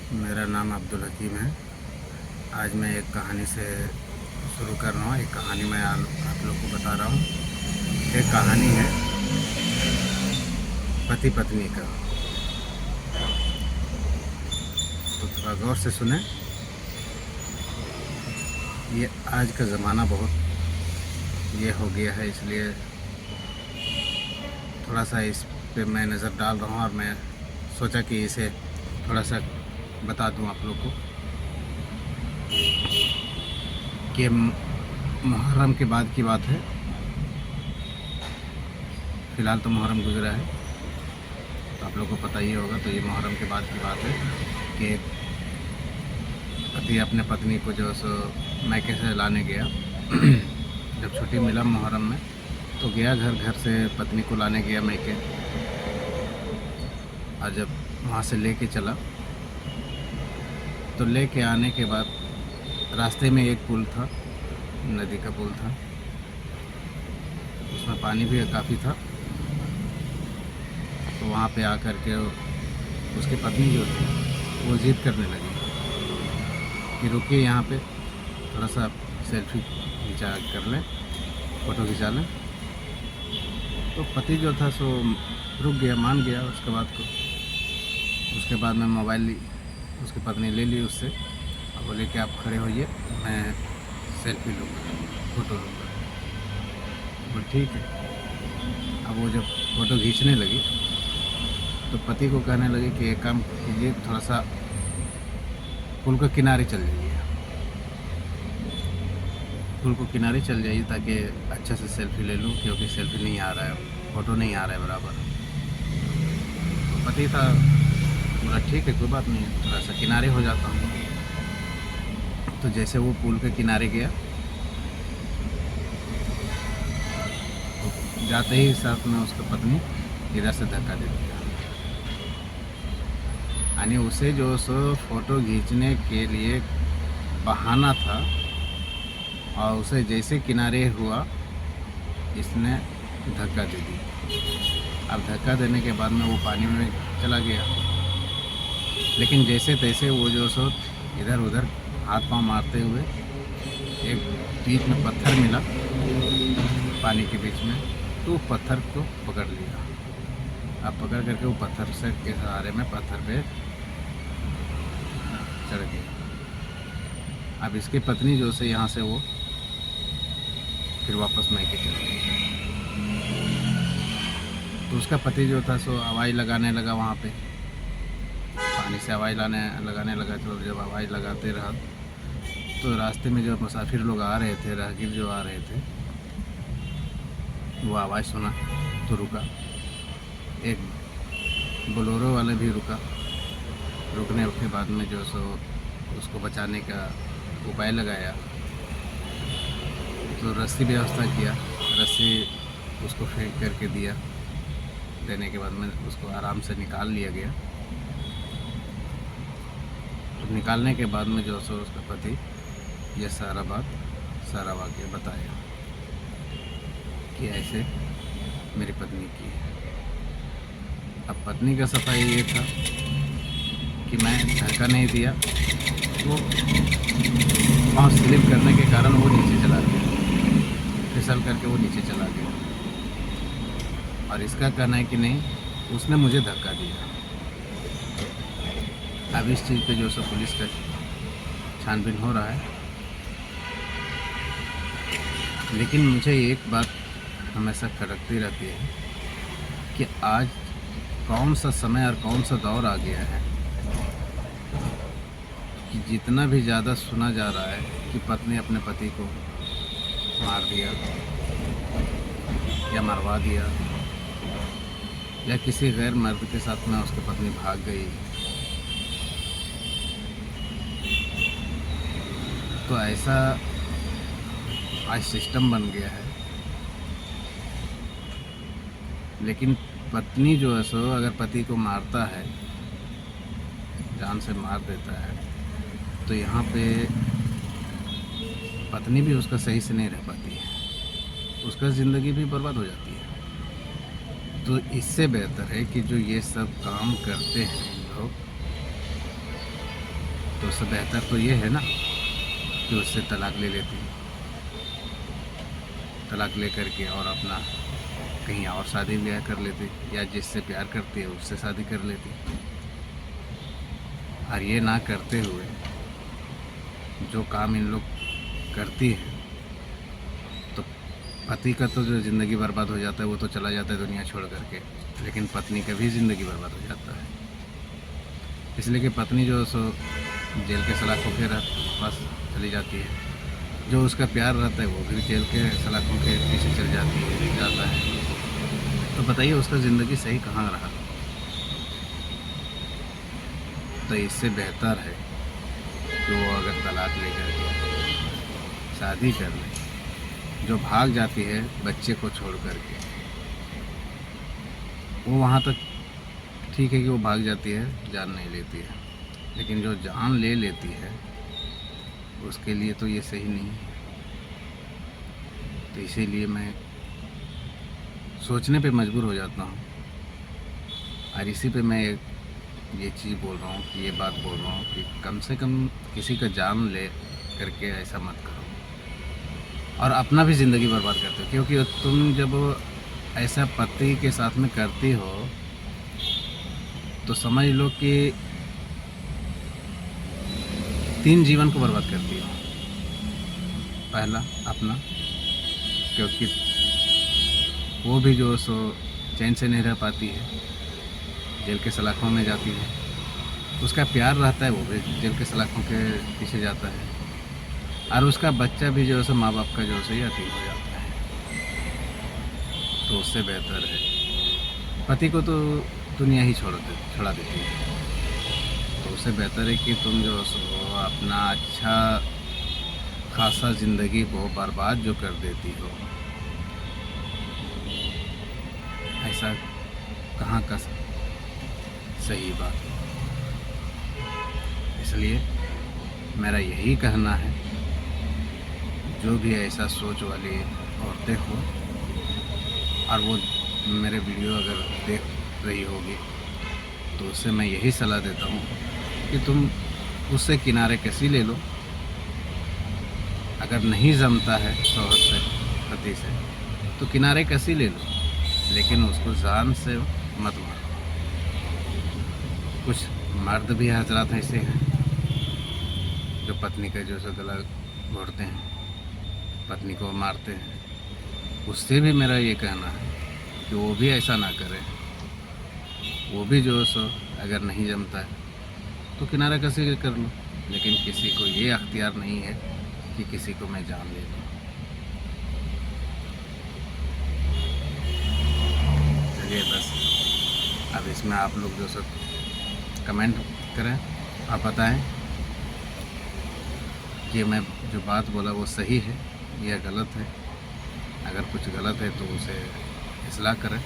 मेरा नाम अब्दुल हकीम है। आज मैं एक कहानी से शुरू कर रहा हूँ। एक कहानी मैं आप लोग को बता रहा हूँ। एक कहानी है पति पत्नी का। तो थोड़ा गौर से सुने। ये आज का ज़माना बहुत ये हो गया है, इसलिए थोड़ा सा इस पे मैं नज़र डाल रहा हूँ और मैं सोचा कि इसे थोड़ा सा बता दूँ आप लोग को कि मुहर्रम के बाद की बात है। फ़िलहाल तो मुहर्रम गुज़रा है, तो आप लोग को पता ही होगा। तो ये मुहर्रम के बाद की बात है कि पति अपने पत्नी को जो सो मैके से लाने गया। जब छुट्टी मिला मुहर्रम में तो गया घर से पत्नी को लाने गया मैके। और जब वहाँ से लेके चला तो लेके आने के बाद रास्ते में एक पुल था, नदी का पुल था, उसमें पानी भी काफ़ी था। तो वहाँ पे आकर के उसकी पत्नी जो थी वो ज़िद करने लगी कि रुकिए, यहाँ पे थोड़ा सा सेल्फी खिंचा कर लें, फ़ोटो खिंचा लें। तो पति जो था सो रुक गया, मान गया उसके बाद को। उसके बाद में मोबाइल ली, उसकी पत्नी ले ली उससे और बोले कि आप खड़े होइए, मैं सेल्फी लूँगा, फ़ोटो लूँगा। बोले ठीक है। अब वो जब फ़ोटो खींचने लगी तो पति को कहने लगे कि एक काम कीजिए, थोड़ा सा पुल के किनारे चल जाइए, पुल को किनारे चल जाइए ताकि अच्छा से सेल्फी ले लूँ, क्योंकि सेल्फी नहीं आ रहा है, फ़ोटो नहीं आ रहा है बराबर। तो पति था, बोला ठीक है, कोई बात नहीं, थोड़ा सा किनारे हो जाता हूँ। तो जैसे वो पुल के किनारे गया तो जाते ही साथ में उसकी पत्नी इधर से धक्का दे दिया। यानी उसे जो सो फ़ोटो खींचने के लिए बहाना था, और उसे जैसे किनारे हुआ इसने धक्का दे दी। अब धक्का देने के बाद में वो पानी में चला गया, लेकिन जैसे तैसे वो जो सो इधर उधर हाथ पांव मारते हुए एक बीच में पत्थर मिला, पानी के बीच में, तो वो पत्थर को पकड़ लिया। अब पकड़ करके वो पत्थर से के सहारे में पत्थर पे चढ़ गया। अब इसकी पत्नी जो से यहाँ से वो फिर वापस मैके चल गई। तो उसका पति जो था सो हवाई लगाने लगा वहाँ पे, पानी से हवाई लगाने लगा। तो जब हवाई लगाते रहा तो रास्ते में जो मुसाफिर लोग आ रहे थे, राहगीर जो आ रहे थे, वो आवाज़ सुना तो रुका। एक बोलेरो वाले भी रुका। रुकने के बाद में जो सो उसको बचाने का उपाय लगाया, तो रस्सी व्यवस्था किया, रस्सी उसको फेंक करके दिया। देने के बाद में उसको आराम से निकाल लिया गया। तो निकालने के बाद में जो सो उसका पति ये सारा वाक़या बताया कि ऐसे मेरी पत्नी की है। अब पत्नी का सफाई ये था कि मैं धक्का नहीं दिया, वो पाँव स्लिप करने के कारण वो नीचे चला गया, फिसल करके वो नीचे चला गया। और इसका कहना है कि नहीं, उसने मुझे धक्का दिया। अब इस चीज़ पे जो सो पुलिस का छानबीन हो रहा है। लेकिन मुझे एक बात हमेशा खटकती रहती है कि आज कौन सा समय और कौन सा दौर आ गया है कि जितना भी ज़्यादा सुना जा रहा है कि पत्नी अपने पति को मार दिया या मरवा दिया, या किसी गैर मर्द के साथ में उसकी पत्नी भाग गई, तो ऐसा आज सिस्टम बन गया है। लेकिन पत्नी जो है सो अगर पति को मारता है, जान से मार देता है, तो यहाँ पे पत्नी भी उसका सही से नहीं रह पाती है, उसका ज़िंदगी भी बर्बाद हो जाती है। तो इससे बेहतर है कि जो ये सब काम करते हैं लोग, तो उससे बेहतर तो ये है ना कि उससे तलाक ले लेती, तलाक ले करके और अपना कहीं और शादी ब्याह कर लेती, या जिससे प्यार करती है उससे शादी कर लेती। और ये ना करते हुए जो काम इन लोग करती है, तो पति का तो जो ज़िंदगी बर्बाद हो जाता है वो तो चला जाता है दुनिया छोड़ करके, लेकिन पत्नी का भी ज़िंदगी बर्बाद हो जाता है। इसलिए कि पत्नी जो सो जेल के सलाखों के पास चली जाती है, जो उसका प्यार रहता है वो भी जेल के सलाखों के पीछे चल जाता है। तो बताइए उसका ज़िंदगी सही कहाँ रहा। तो इससे बेहतर है कि वो अगर तलाक लेकर के शादी कर ले, जो भाग जाती है बच्चे को छोड़ करके, वो वहाँ तक ठीक है कि वो भाग जाती है, जान नहीं लेती है, लेकिन जो जान ले लेती है उसके लिए तो ये सही नहीं है। तो इसीलिए मैं सोचने पे मजबूर हो जाता हूँ, और इसी पे मैं ये चीज़ बोल रहा हूँ, कि ये बात बोल रहा हूँ कि कम से कम किसी का जान ले करके ऐसा मत करो, और अपना भी ज़िंदगी बर्बाद करते हो। क्योंकि तुम जब ऐसा पति के साथ में करती हो तो समझ लो कि 3 जीवन को बर्बाद करती हो। पहला अपना, क्योंकि वो भी जो सो चैन से नहीं रह पाती है, जेल के सलाखों में जाती है, उसका प्यार रहता है वो भी जेल के सलाखों के पीछे जाता है, और उसका बच्चा भी जो है माँ बाप का जो है यतीम हो जाता है। तो उससे बेहतर है, पति को तो दुनिया ही छोड़ा देती है, तो उससे बेहतर है कि तुम जो सो अपना अच्छा खासा ज़िंदगी को बर्बाद जो कर देती हो। ऐसा कहाँ का सही बात है। इसलिए मेरा यही कहना है, जो भी ऐसा सोच वाली औरतें हो, और वो मेरे वीडियो अगर देख रही होगी, तो उससे मैं यही सलाह देता हूँ कि तुम उससे किनारे कसी ले लो। अगर नहीं जमता है शौहर से, पति से, तो किनारे कसी ले लो, लेकिन उसको जान से मत मारो। कुछ मर्द भी हजरात ऐसे हैं जो पत्नी का जो गला घोटते हैं, पत्नी को मारते हैं। उससे भी मेरा ये कहना है कि वो भी ऐसा ना करे। वो भी जो सो अगर नहीं जमता है तो किनारा कसी कर लो, लेकिन किसी को ये अख्तियार नहीं है कि किसी को मैं जान ले लूँ। चलिए बस, अब इसमें आप लोग जो सो कमेंट करें और बताएं कि मैं जो बात बोला वो सही है या गलत है। अगर कुछ गलत है तो उसे इस्लाह करें।